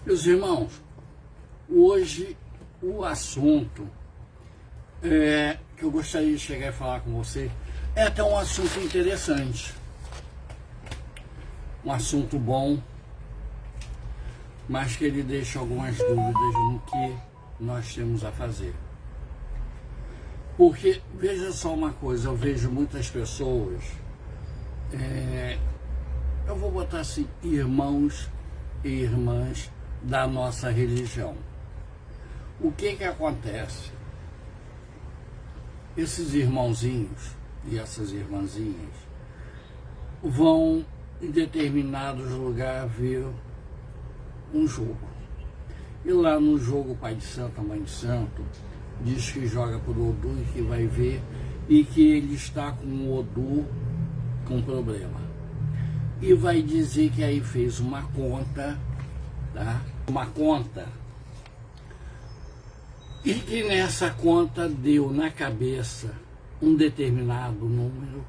Meus irmãos, hoje o assunto que eu gostaria de chegar e falar com você é até um assunto interessante, um assunto bom, mas que ele deixa algumas dúvidas no que nós temos a fazer. Porque, veja só uma coisa, eu vejo muitas pessoas, eu vou botar assim, irmãos e irmãs da nossa religião. O que acontece? Esses irmãozinhos e essas irmãzinhas vão em determinados lugares ver um jogo. E lá no jogo o pai de santo, a mãe de santo, diz que joga por Odu e que vai ver e que ele está com o Odu com problema. E vai dizer que aí fez uma conta, tá? Uma conta, e que nessa conta deu na cabeça um determinado número,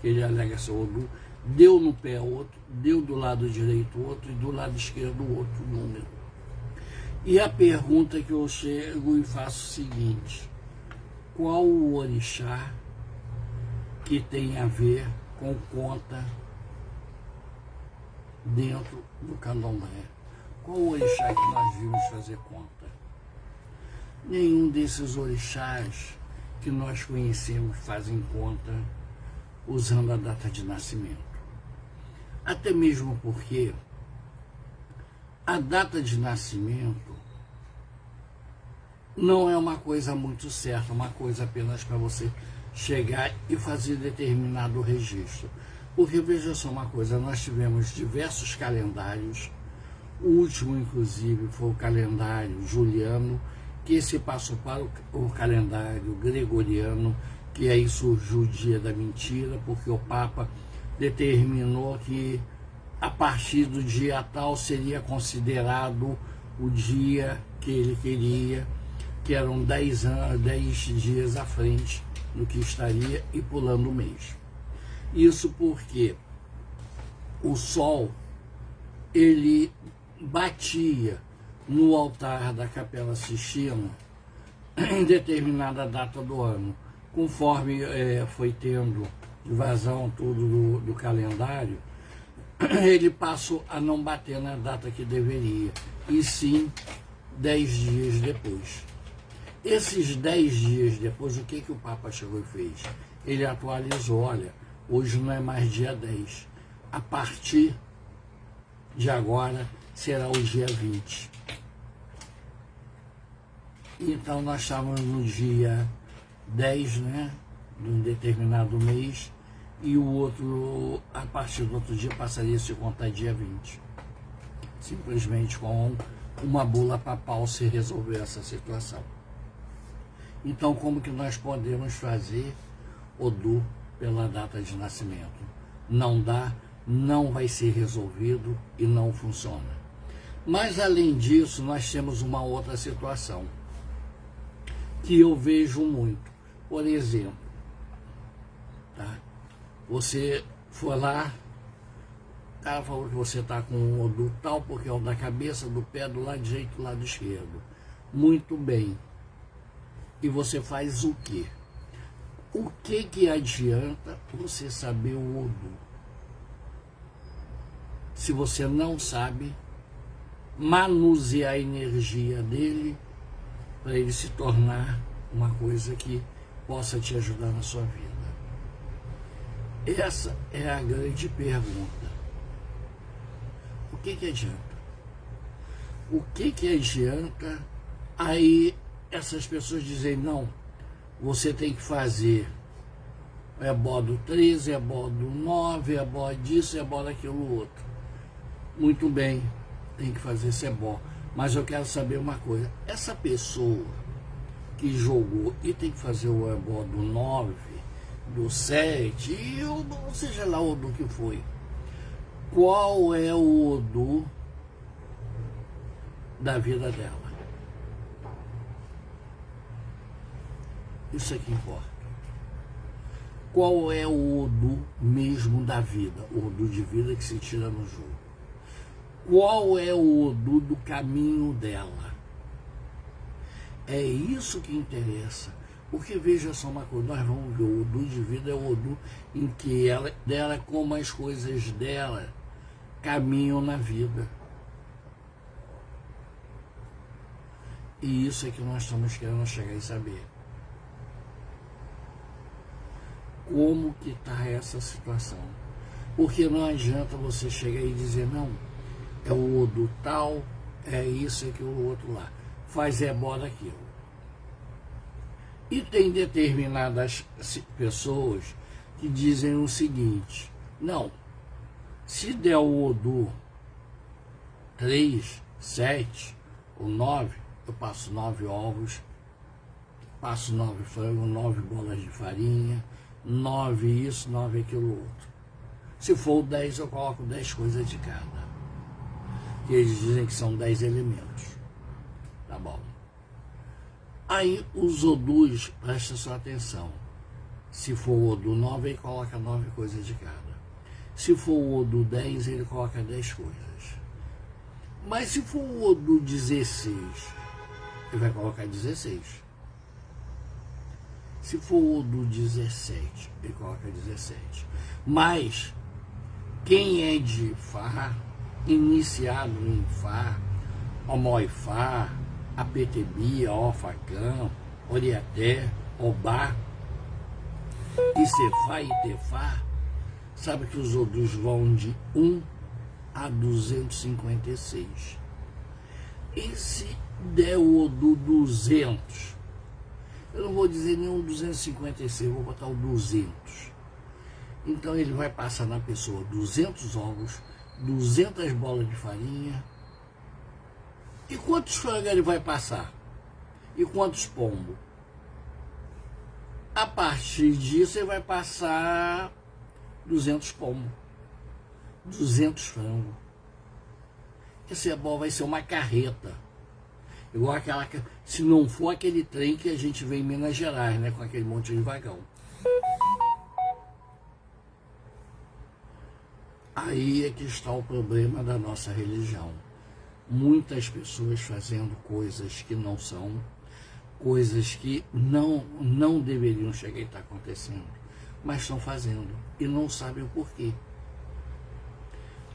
que ele alega ser Odu, deu no pé outro, deu do lado direito outro e do lado esquerdo outro número. E a pergunta que eu chego e faço o seguinte: qual o orixá que tem a ver com conta dentro do candomblé? Qual o orixá que nós vimos fazer conta? Nenhum desses orixás que nós conhecemos fazem conta usando a data de nascimento. Até mesmo porque a data de nascimento não é uma coisa muito certa, uma coisa apenas para você chegar e fazer determinado registro. Porque veja só uma coisa, nós tivemos diversos calendários, o último inclusive foi o calendário juliano, que se passou para o calendário gregoriano, que aí surgiu o dia da mentira, porque o Papa determinou que a partir do dia tal seria considerado o dia que ele queria, que eram 10 dias à frente do que estaria e pulando o mês. Isso porque o sol, ele batia no altar da Capela Sistina em determinada data do ano. Conforme foi tendo vazão tudo do calendário, ele passou a não bater na data que deveria, e sim 10 dias depois. Esses 10 dias depois, o que o Papa chegou e fez? Ele atualizou: olha, hoje não é mais dia 10, a partir de agora será o dia 20. Então nós estávamos no dia 10, né, de um determinado mês, e o outro, a partir do outro dia, passaria a se contar dia 20. Simplesmente com uma bula papal se resolveu essa situação. Então, como que nós podemos fazer Odu pela data de nascimento? Não dá, não vai ser resolvido e não funciona. Mas, além disso, nós temos uma outra situação que eu vejo muito. Por exemplo, tá? Você foi lá, o cara falou que você está com um Odu tal, porque é o da cabeça, do pé, do lado direito, do lado esquerdo. Muito bem. E você faz o quê? O que adianta você saber o Odu se você não sabe manusear a energia dele para ele se tornar uma coisa que possa te ajudar na sua vida? Essa é a grande pergunta. O que adianta? O que adianta aí essas pessoas dizem: não, você tem que fazer ebó do 13, ebó do 9, ebó disso, ebó daquilo outro. Muito bem, tem que fazer esse ebó. Mas eu quero saber uma coisa: essa pessoa que jogou e tem que fazer o ebó do 9, do 7, e ou seja lá o Odu que foi, qual é o Odu da vida dela? Isso é que importa. Qual é o Odu mesmo da vida? O Odu de vida que se tira no jogo. qual é o Odu do caminho dela. É isso que interessa. Porque veja só uma coisa, nós vamos ver, o Odu de vida é o Odu em que dela como as coisas dela caminham na vida. E isso é que nós estamos querendo chegar e saber. Como que está essa situação? Porque não adianta você chegar e dizer, não, é o Odu tal, é isso, é aquilo, o outro lá. Faz ébora aquilo. E tem determinadas pessoas que dizem o seguinte, não, se der o Odu 3, 7 ou 9, eu passo 9 ovos, passo 9 frangos, 9 bolas de farinha, 9 isso, 9 aquilo outro. Se for o 10, eu coloco 10 coisas de cada. Que eles dizem que são 10 elementos. Tá bom. Aí os Odus, presta sua atenção. Se for o Odu 9, ele coloca 9 coisas de cada. Se for o Odu 10, ele coloca 10 coisas. Mas se for o Odu 16, ele vai colocar 16. Se for o Odu 17, ele coloca 17. Mas quem é de Fá, iniciado em Fá, Omoifá, Apetebia, Ofacã, Oriaté, Obá, Icefá e Tefá, sabe que os Odus vão de 1 a 256. E se der o Odu 200, eu não vou dizer nenhum 256, vou botar o 200. Então ele vai passar na pessoa 200 ovos, 200 bolas de farinha. E quantos frangos ele vai passar? E quantos pombos? A partir disso ele vai passar 200 pombos, 200 frangos. Esse ebó vai ser uma carreta. Igual aquela, se não for aquele trem que a gente vê em Minas Gerais, né, com aquele monte de vagão. Aí é que está o problema da nossa religião. Muitas pessoas fazendo coisas que não são, coisas que não deveriam chegar e estar acontecendo, mas estão fazendo e não sabem o porquê.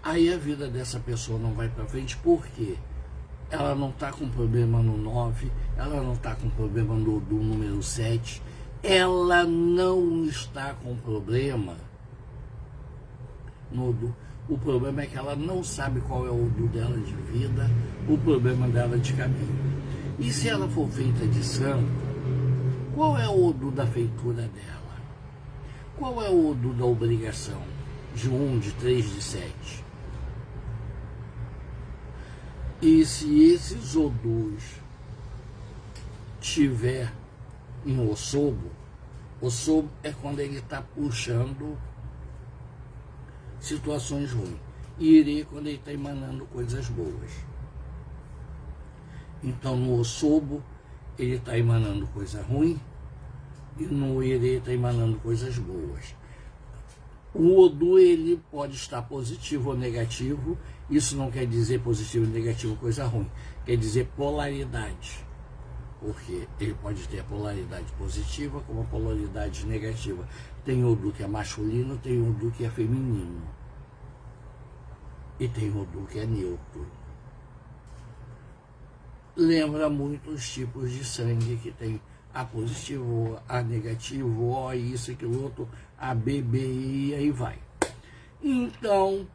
Aí a vida dessa pessoa não vai para frente porque ela não está com problema no 9, ela não está com problema no Odu número 7, ela não está com problema no Odu. O problema é que ela não sabe qual é o Odu dela de vida, o problema dela de caminho. E se ela for feita de santo, qual é o Odu da feitura dela? Qual é o Odu da obrigação? De 1, de 3, de 7? E se esses Odus tiver em Osobo é quando ele está puxando situações ruins. E Irê quando ele está emanando coisas boas. Então no Osobo ele está emanando coisa ruim e no Irê está emanando coisas boas. O Odu ele pode estar positivo ou negativo. Isso não quer dizer positivo e negativo coisa ruim. Quer dizer polaridade. Porque ele pode ter a polaridade positiva como a polaridade negativa. Tem Odu que é masculino, tem Odu que é feminino. E tem Odu que é neutro. Lembra muito os tipos de sangue que tem A positivo, A negativo, O, isso, aquilo outro, A, B, B, I, e aí vai. Então,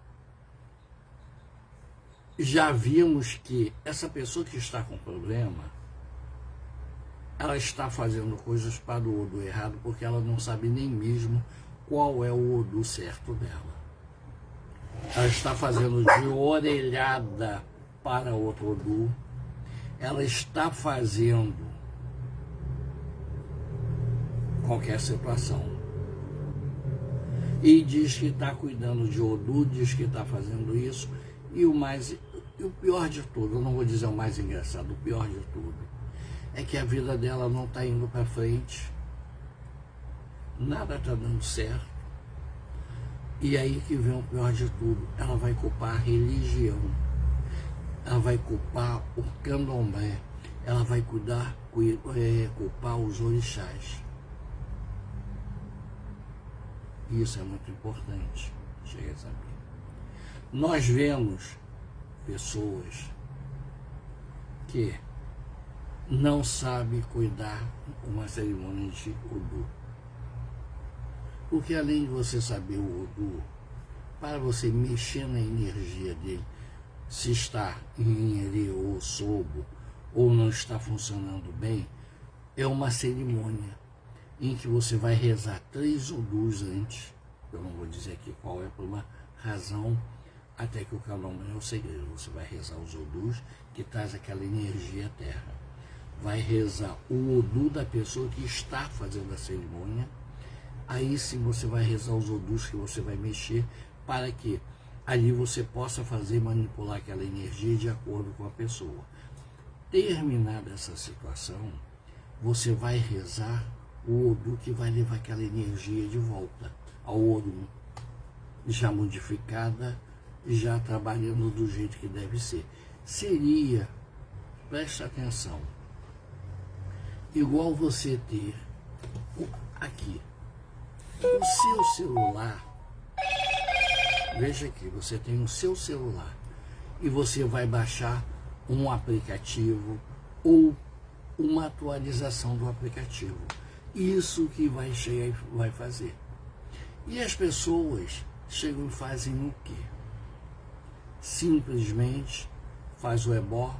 já vimos que essa pessoa que está com problema, ela está fazendo coisas para o Odu errado, porque ela não sabe nem mesmo qual é o Odu certo dela. Ela está fazendo de orelhada para outro Odu. Ela está fazendo qualquer situação. E diz que está cuidando de Odu, diz que está fazendo isso. E o pior de tudo, eu não vou dizer o mais engraçado, o pior de tudo, é que a vida dela não está indo para frente. Nada está dando certo. E aí que vem o pior de tudo, ela vai culpar a religião. ela vai culpar o candomblé, ela vai culpar os orixás. Isso é muito importante, chega a saber. Nós vemos pessoas que não sabem cuidar uma cerimônia de Odu. Porque além de você saber o Odu, para você mexer na energia dele, se está em Inherê ou Sobo, ou não está funcionando bem, é uma cerimônia em que você vai rezar 3 Odus antes. Eu não vou dizer aqui qual é, por uma razão, até que o candomblé é o segredo. Você vai rezar os Odus que traz aquela energia à terra. Vai rezar o Odu da pessoa que está fazendo a cerimônia. Aí sim você vai rezar os Odus que você vai mexer, para que ali você possa fazer, manipular aquela energia de acordo com a pessoa. Terminada essa situação, você vai rezar o Odu que vai levar aquela energia de volta ao Odu, já modificada, já trabalhando do jeito que deve ser. Seria, preste atenção, igual você ter aqui o seu celular. Veja aqui, você tem o seu celular e você vai baixar um aplicativo ou uma atualização do aplicativo. Isso que vai chegar e vai fazer. E as pessoas chegam e fazem o quê? Simplesmente faz o ebó,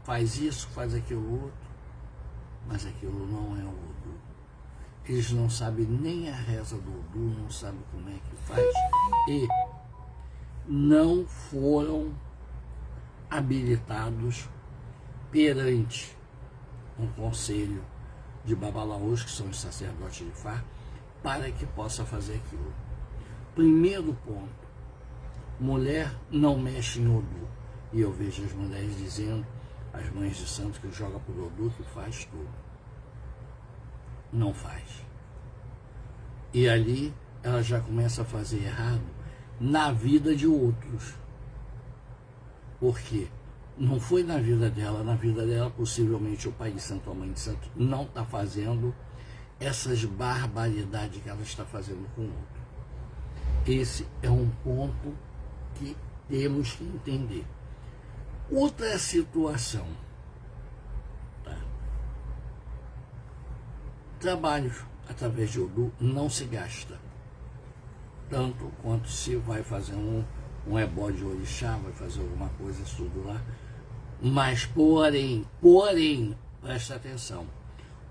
faz isso, faz aquilo outro, mas aquilo não é o Odu. Eles não sabem nem a reza do Odu, não sabem como é que faz e não foram habilitados perante um conselho de babalaôs, que são os sacerdotes de Fá, para que possa fazer aquilo. Primeiro ponto, mulher não mexe em Odu. E eu vejo as mulheres dizendo, as mães de santo que joga por Odu, que faz tudo. Não faz. E ali ela já começa a fazer errado na vida de outros. Por quê? Não foi na vida dela, possivelmente o pai de santo, a mãe de santo, não está fazendo essas barbaridades que ela está fazendo com o outro. Esse é um ponto que temos que entender. Outra situação, tá? Trabalho através de Odu não se gasta tanto quanto se vai fazer um ebó de orixá, vai fazer alguma coisa, tudo lá. Mas, porém, presta atenção,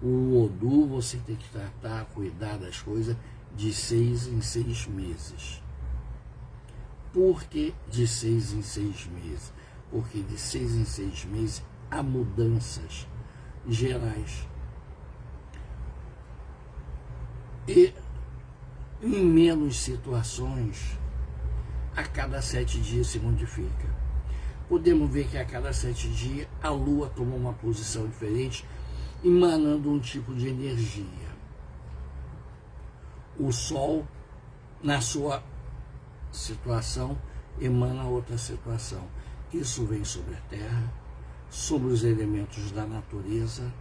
o Odu você tem que tratar, cuidar das coisas de 6 em 6 meses. Por que de 6 em 6 meses? Porque de 6 em 6 meses há mudanças gerais. E em menos situações, a cada 7 dias se modifica. Podemos ver que a cada 7 dias a Lua toma uma posição diferente, emanando um tipo de energia. O Sol, na sua situação, emana outra situação. Isso vem sobre a Terra, sobre os elementos da natureza,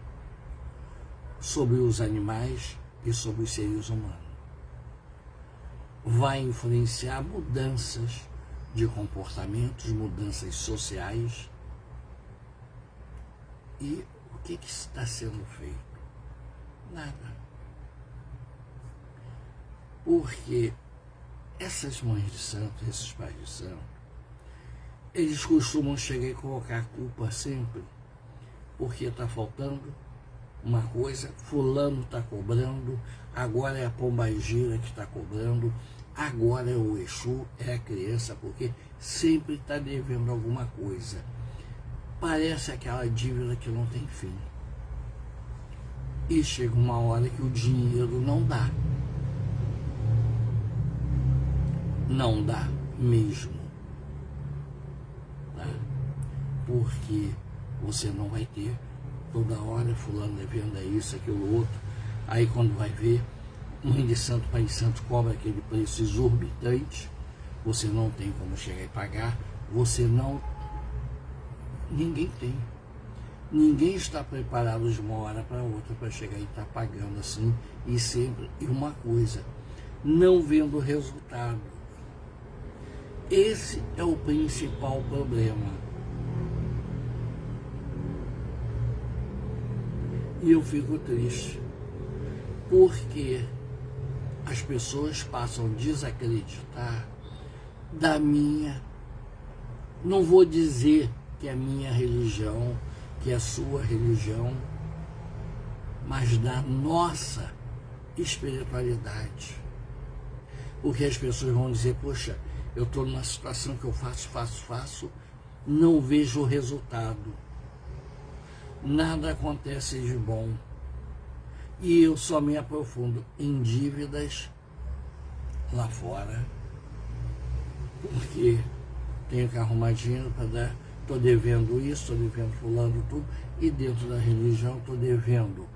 sobre os animais e sobre os seres humanos. Vai influenciar mudanças de comportamentos, mudanças sociais. E o que está sendo feito? Nada. Porque essas mães de santo, esses pais de santo, eles costumam chegar e colocar a culpa sempre, porque está faltando uma coisa, fulano está cobrando, agora é a pombagira que está cobrando, agora é o Exu, é a criança, porque sempre está devendo alguma coisa. Parece aquela dívida que não tem fim. E chega uma hora que o dinheiro não dá. Não dá mesmo. Tá? Porque você não vai ter toda hora fulano devendo isso, aquilo, outro. Aí quando vai ver, mãe de santo, pai de santo cobra aquele preço exorbitante, você não tem como chegar e pagar, você não Ninguém tem. Ninguém está preparado de uma hora para outra para chegar e estar pagando assim, e sempre. E uma coisa, não vendo resultado. Esse é o principal problema. E eu fico triste, porque as pessoas passam a desacreditar da minha, não vou dizer que é a minha religião, que é a sua religião, mas da nossa espiritualidade. Porque as pessoas vão dizer, poxa, eu estou numa situação que eu faço, não vejo o resultado. Nada acontece de bom. E eu só me aprofundo em dívidas lá fora, porque tenho que arrumar dinheiro para dar, estou devendo isso, estou devendo fulano tudo, e dentro da religião estou devendo,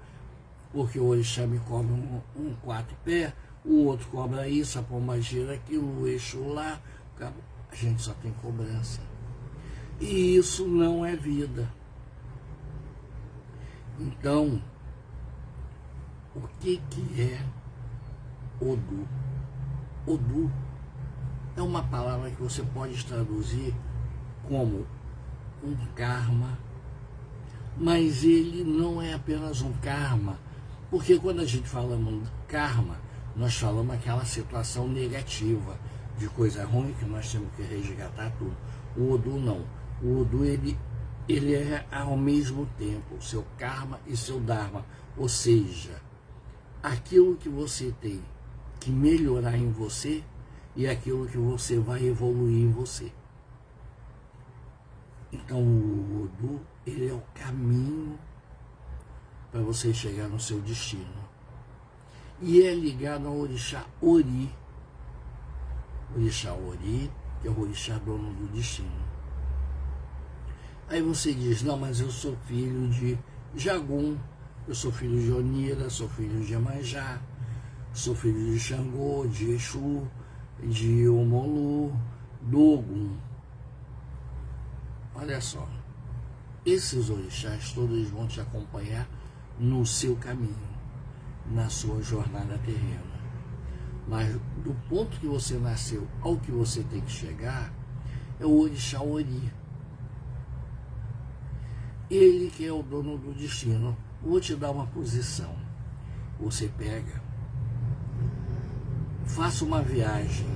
porque o orixá me cobra um 4 pé, o outro cobra isso, a pombagira aquilo, o eixo lá, a gente só tem cobrança. E isso não é vida. Então, o que é Odu? Odu é uma palavra que você pode traduzir como um karma, mas ele não é apenas um karma, porque quando a gente fala em karma, nós falamos aquela situação negativa, de coisa ruim que nós temos que resgatar tudo. O Odu não. O Odu, ele é ao mesmo tempo seu karma e seu dharma, ou seja, aquilo que você tem que melhorar em você e aquilo que você vai evoluir em você. Então o Odu, ele é o caminho para você chegar no seu destino. E é ligado ao orixá Ori. Orixá Ori, que é o orixá dono do destino. Aí você diz, não, mas eu sou filho de Jagum, eu sou filho de Onira, sou filho de Iemanjá, sou filho de Xangô, de Exu, de Omolu, do Ogum. Olha só, esses orixás todos vão te acompanhar no seu caminho, na sua jornada terrena. Mas do ponto que você nasceu ao que você tem que chegar, é o orixá Ori. Ele que é o dono do destino. Vou te dar uma posição. Você pega, faça uma viagem.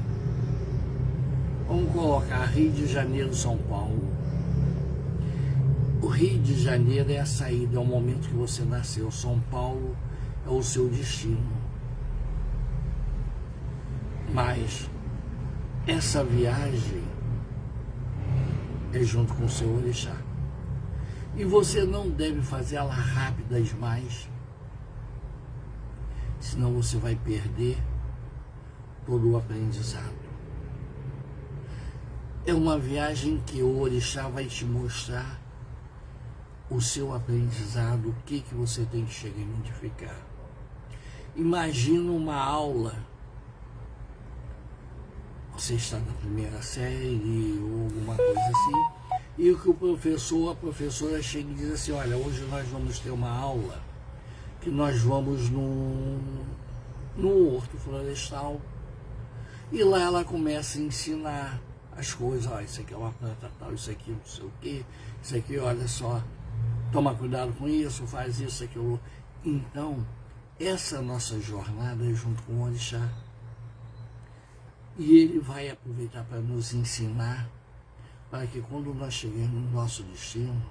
Vamos colocar Rio de Janeiro, São Paulo. O Rio de Janeiro é a saída, é o momento que você nasceu. São Paulo é o seu destino. Mas essa viagem é junto com o seu orixá. E você não deve fazer ela rápida demais, senão você vai perder todo o aprendizado. É uma viagem que o orixá vai te mostrar o seu aprendizado, o que você tem que chegar a identificar. Imagina uma aula, você está na primeira série ou alguma coisa assim, e o que o professor, a professora chega e diz assim, olha, hoje nós vamos ter uma aula que nós vamos no horto florestal, e lá ela começa a ensinar as coisas, ó, isso aqui é uma planta tal, isso aqui não sei o que, isso aqui, olha só, toma cuidado com isso, faz isso, aquilo. Então, essa nossa jornada é junto com o orixá, e ele vai aproveitar para nos ensinar, para que quando nós chegarmos no nosso destino,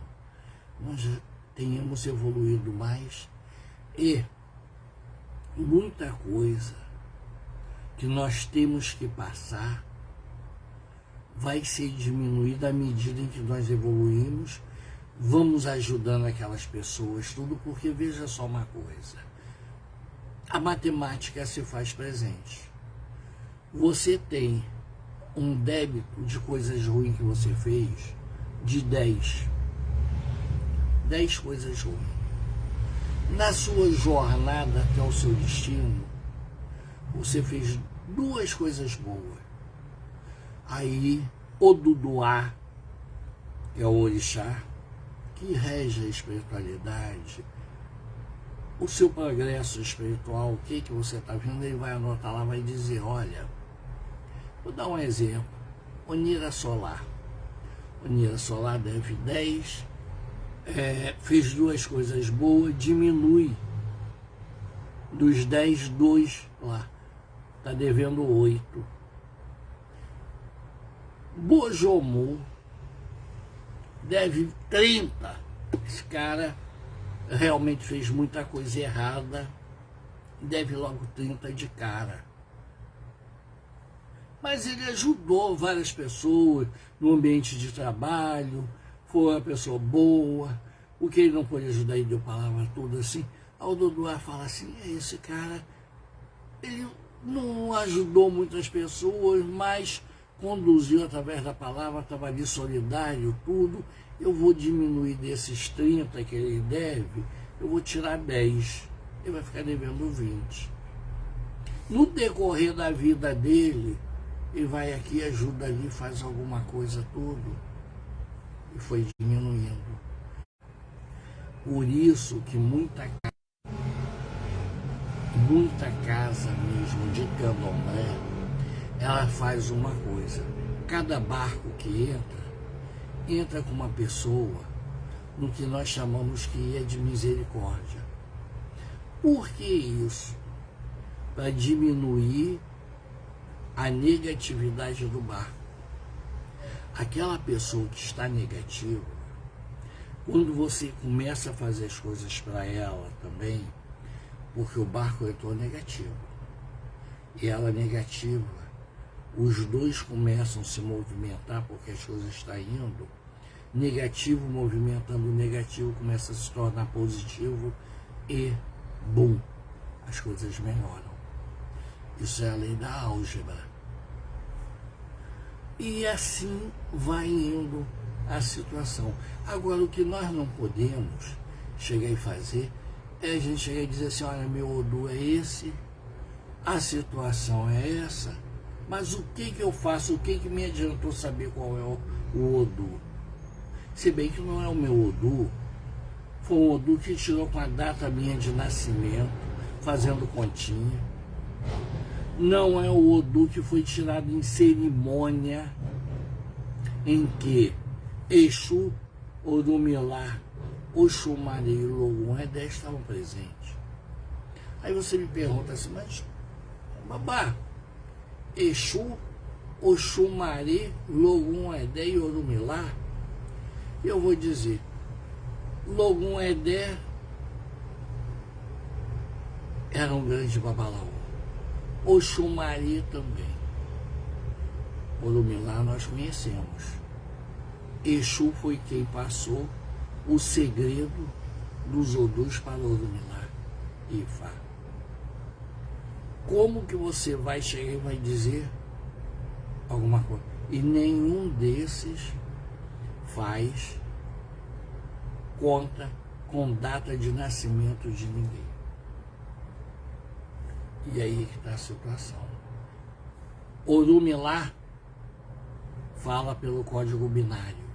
nós já tenhamos evoluído mais, e muita coisa que nós temos que passar vai ser diminuída à medida em que nós evoluímos, vamos ajudando aquelas pessoas, tudo, porque veja só uma coisa, a matemática se faz presente. Você tem um débito de coisas ruins que você fez de 10 coisas ruins. Na sua jornada até o seu destino, você fez 2 coisas boas. Aí, o Duduá, que é o orixá, que rege a espiritualidade, o seu progresso espiritual, o que você está vendo, ele vai anotar lá, vai dizer, olha, vou dar um exemplo, Onira Solar. Onira Solar deve 10, fez 2 coisas boas, diminui dos 10, 2 lá, está devendo 8. Bojomu deve 30, esse cara realmente fez muita coisa errada, deve logo 30 de cara. Mas ele ajudou várias pessoas no ambiente de trabalho, foi uma pessoa boa, o que ele não pôde ajudar, ele deu palavra toda assim. Aí o Dodô fala assim, esse cara, ele não ajudou muitas pessoas, mas conduziu através da palavra, estava ali solidário, tudo. Eu vou diminuir desses 30 que ele deve, eu vou tirar 10, ele vai ficar devendo 20. No decorrer da vida dele, ele vai aqui, ajuda ali, faz alguma coisa, tudo, e foi diminuindo. Por isso que muita casa mesmo de candomblé, ela faz uma coisa, cada barco que entra com uma pessoa no que nós chamamos que é de misericórdia. Por que isso? Para diminuir a negatividade do barco. Aquela pessoa que está negativa, quando você começa a fazer as coisas para ela também, porque o barco entrou negativo, e ela negativa, os dois começam a se movimentar porque as coisas estão indo, negativo movimentando o negativo começa a se tornar positivo e, bum, as coisas melhoram. Isso é a lei da álgebra. E assim vai indo a situação. Agora, o que nós não podemos chegar e fazer é a gente chegar e dizer assim, olha, meu Odu é esse, a situação é essa, mas o que eu faço, o que me adiantou saber qual é o Odu? Se bem que não é o meu Odu, foi um Odu que tirou com a data minha de nascimento, fazendo continha. Não é o Odu que foi tirado em cerimônia em que Exu, Orumilá, Oxumari e Logum Edé estavam presentes. Aí você me pergunta assim, mas babá, Exu, Oxumari, Logum Edé e Orumilá? Eu vou dizer, Logum Edé era um grande babalaú. Oxumari também. Orumilá nós conhecemos. Exu foi quem passou o segredo dos Odus para Orumilá e Ifá. Como que você vai chegar e vai dizer alguma coisa? E nenhum desses faz conta com data de nascimento de ninguém. E aí que está a situação. Orumilá fala pelo código binário.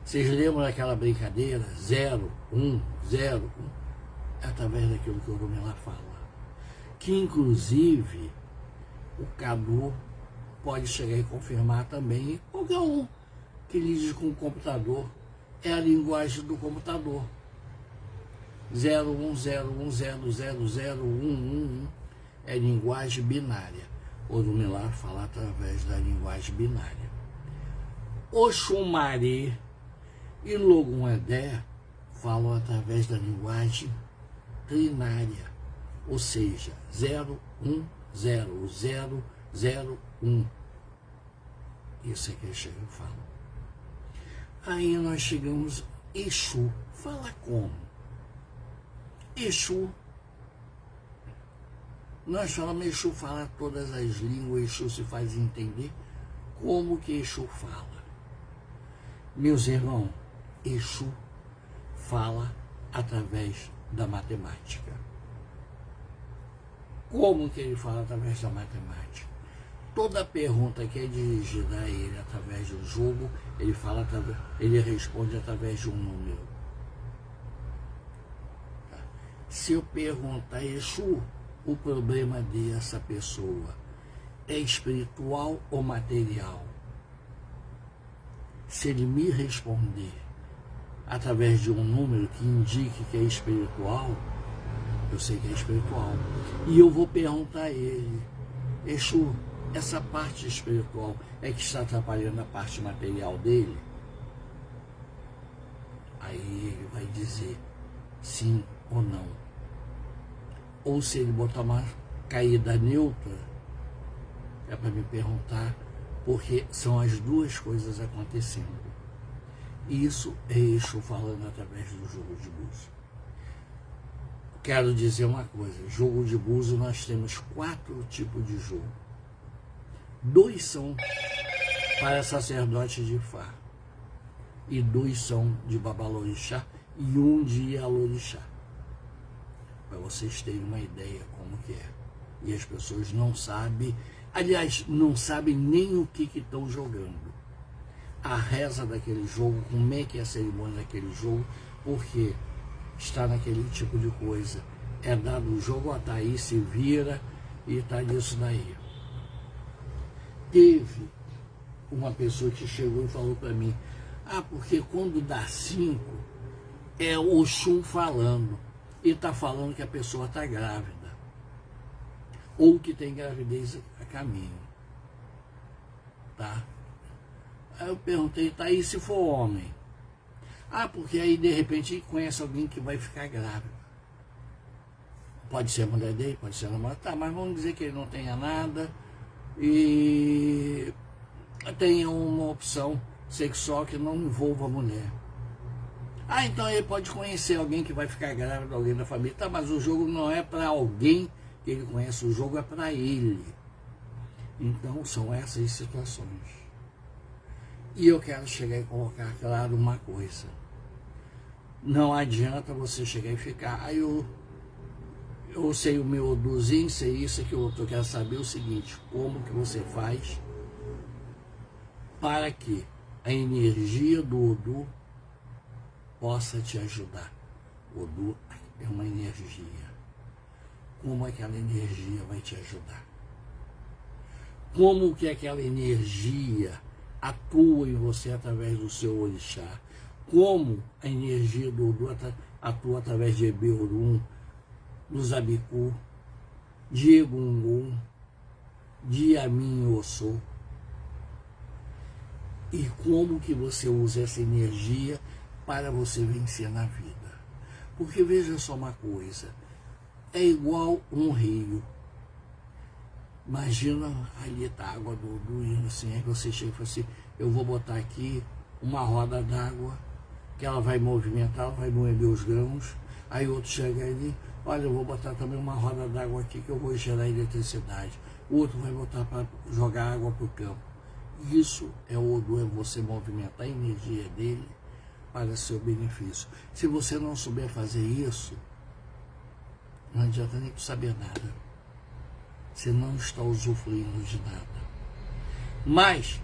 Vocês lembram daquela brincadeira? 0, 1, 0, 1. É através daquilo que o Orumilá fala. Que inclusive o Cadu pode chegar e confirmar também. E qualquer um que lide com o computador. É a linguagem do computador. 0, 1, 0, 1, 0, 0, 0, 1, 1, 1. É linguagem binária. Orumilá fala através da linguagem binária. Oxumari e Logum Edé falam através da linguagem trinária, ou seja, 0, 1, 0, 0, 0, 1. Isso é que eles chegam e falam. Aí nós chegamos, Exu, fala como? Exu, nós falamos, Exu fala todas as línguas, Exu se faz entender. Como que Exu fala? Meus irmãos, Exu fala através da matemática. Como que ele fala através da matemática? Toda pergunta que é dirigida a ele através do jogo, ele responde através de um número. Se eu perguntar, Exu, o problema dessa pessoa é espiritual ou material? Se ele me responder através de um número que indique que é espiritual, eu sei que é espiritual. E eu vou perguntar a ele, Exu, essa parte espiritual é que está atrapalhando a parte material dele? Aí ele vai dizer sim ou não. Ou se ele botar uma caída neutra, é para me perguntar, porque são as duas coisas acontecendo. Isso é Exu falando através do jogo de búzio. Quero dizer uma coisa, jogo de búzio nós temos 4 tipos de jogo. 2 são para sacerdote de Ifá, e 2 são de Babalorixá, e 1 de Ialorixá. Para vocês terem uma ideia como que é. E as pessoas não sabem, aliás, não sabem nem o que estão jogando. A reza daquele jogo, como é que é a cerimônia daquele jogo, porque está naquele tipo de coisa. É dado o jogo, ó, tá aí, se vira e está nisso daí. Teve uma pessoa que chegou e falou para mim, porque quando dá 5, é o Oxum falando. E está falando que a pessoa está grávida. Ou que tem gravidez a caminho. Tá? Aí eu perguntei, tá aí se for homem? Porque aí de repente conhece alguém que vai ficar grávida. Pode ser a mulher dele, pode ser a namorada. Tá, mas vamos dizer que ele não tenha nada e tenha uma opção sexual que não envolva a mulher. Então ele pode conhecer alguém que vai ficar grávida, alguém da família. Tá, mas o jogo não é para alguém que ele conhece, o jogo é para ele. Então são essas situações. E eu quero chegar e colocar claro uma coisa. Não adianta você chegar e ficar, eu sei o meu oduzinho, sei isso, aquilo outro. Eu quero saber o seguinte, como que você faz para que a energia do Odu possa te ajudar. O Odu é uma energia. Como aquela energia vai te ajudar? Como que aquela energia atua em você através do seu orixá? Como a energia do Odu atua através de Ebeorum, do Zabicu, de Egungun, de Yamin Ossô? E como que você usa essa energia para você vencer na vida? Porque veja só uma coisa, é igual um rio. Imagina ali tá a água do Odu, assim, aí você chega e fala assim, eu vou botar aqui uma roda d'água, que ela vai movimentar, ela vai mover os grãos, aí outro chega ali, olha, eu vou botar também uma roda d'água aqui que eu vou gerar eletricidade. O outro vai botar para jogar água para o campo. Isso é o Odu, é você movimentar a energia dele para seu benefício. Se você não souber fazer isso, não adianta nem saber nada. Você não está usufruindo de nada. Mas,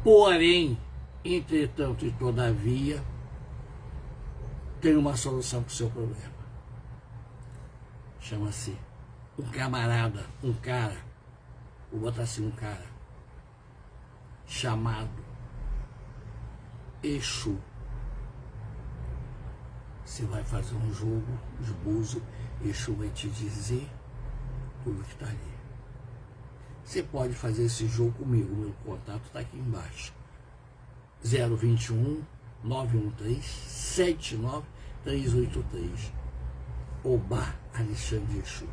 porém, entretanto e todavia, tem uma solução para o seu problema. Chama-se um camarada, um cara, vou botar assim, um cara, chamado Exu. Você vai fazer um jogo de búzio, Exu vai te dizer tudo que está ali. Você pode fazer esse jogo comigo, meu contato está aqui embaixo. 021 913 79383. Obá Alexandre Exu.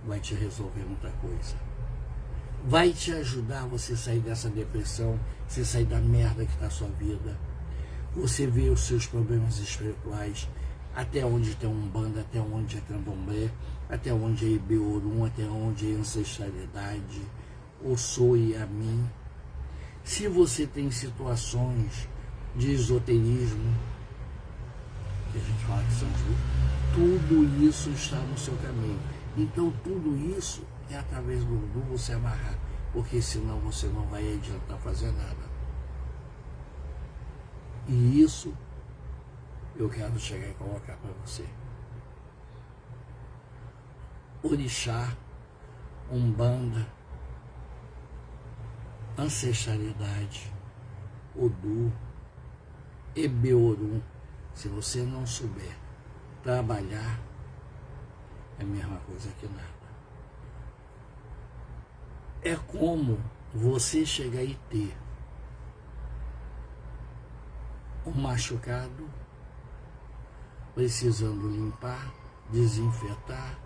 Vai te resolver muita coisa. Vai te ajudar você sair dessa depressão, você sair da merda que está a sua vida. Você vê os seus problemas espirituais, até onde tem Umbanda, até onde é Candomblé, até onde é Ibeorum, até onde é ancestralidade, Ossô e Yamin. Se você tem situações de esoterismo, que a gente fala que são tudo isso está no seu caminho. Então tudo isso é através do Odu você amarrar, porque senão você não vai adiantar fazer nada. E isso eu quero chegar e colocar para você. orixá, umbanda, ancestralidade, Odu, Ebeorum. Se você não souber trabalhar, é a mesma coisa que nada. É como você chegar e ter um machucado, precisando limpar, desinfetar,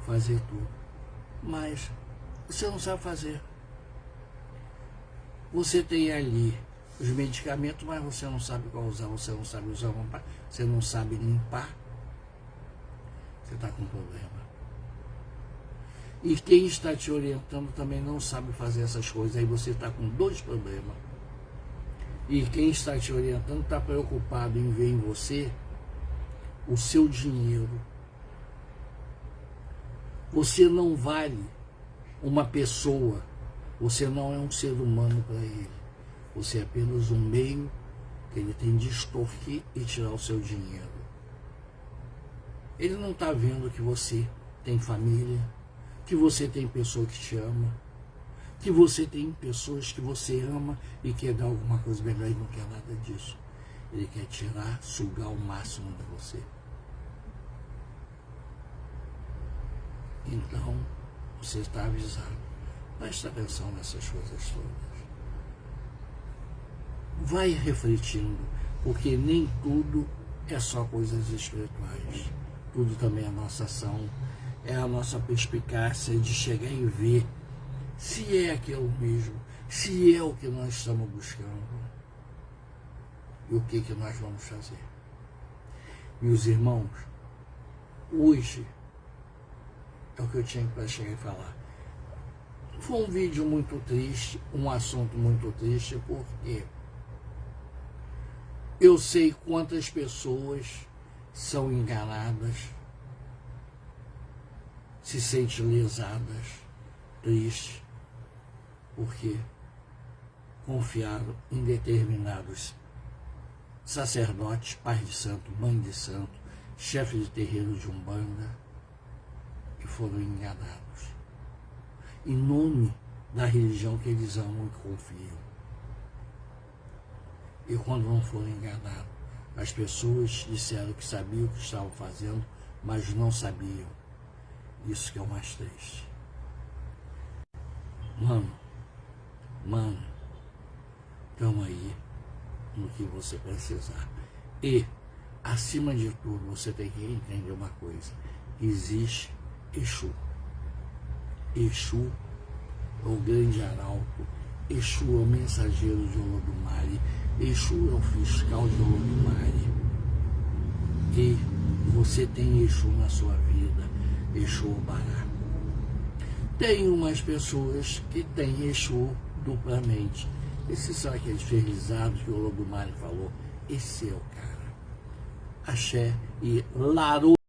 fazer tudo. Mas você não sabe fazer. Você tem ali os medicamentos, mas você não sabe qual usar, você não sabe usar uma, você não sabe limpar. Você está com problema. E quem está te orientando também não sabe fazer essas coisas. Aí você está com dois problemas. E quem está te orientando está preocupado em ver em você o seu dinheiro. Você não vale uma pessoa. Você não é um ser humano para ele. Você é apenas um meio que ele tem de extorquir e tirar o seu dinheiro. Ele não está vendo que você tem família, que você tem pessoa que te ama, que você tem pessoas que você ama e quer dar alguma coisa melhor e não quer nada disso. Ele quer tirar, sugar o máximo de você. Então, você está avisado. Presta atenção nessas coisas todas. Vai refletindo, porque nem tudo é só coisas espirituais. Tudo também é a nossa ação, é a nossa perspicácia de chegar e ver se é aquilo mesmo, se é o que nós estamos buscando e o que nós vamos fazer. Meus irmãos, hoje é o que eu tinha para chegar e falar. Foi um vídeo muito triste, um assunto muito triste, porque eu sei quantas pessoas são enganadas, se sentem lesadas, tristes, porque confiaram em determinados sacerdotes, pais de santo, mãe de santo, chefe de terreiro de umbanda, e foram enganados em nome da religião que eles amam e confiam. E quando não foram enganados, as pessoas disseram que sabiam o que estavam fazendo, mas não sabiam. Isso que é o mais triste. Mano, estamos aí no que você precisar. E, acima de tudo, você tem que entender uma coisa. Existe Exu. Exu é o grande arauto. Exu é o mensageiro de Olodumare. Exu é o fiscal de Olodumare. E você tem Exu na sua vida. Exu Obará. Tem umas pessoas que têm Exu duplamente. Esses são aqueles ferrizados que o Olodumare falou. Esse é o cara. Axé e Laru.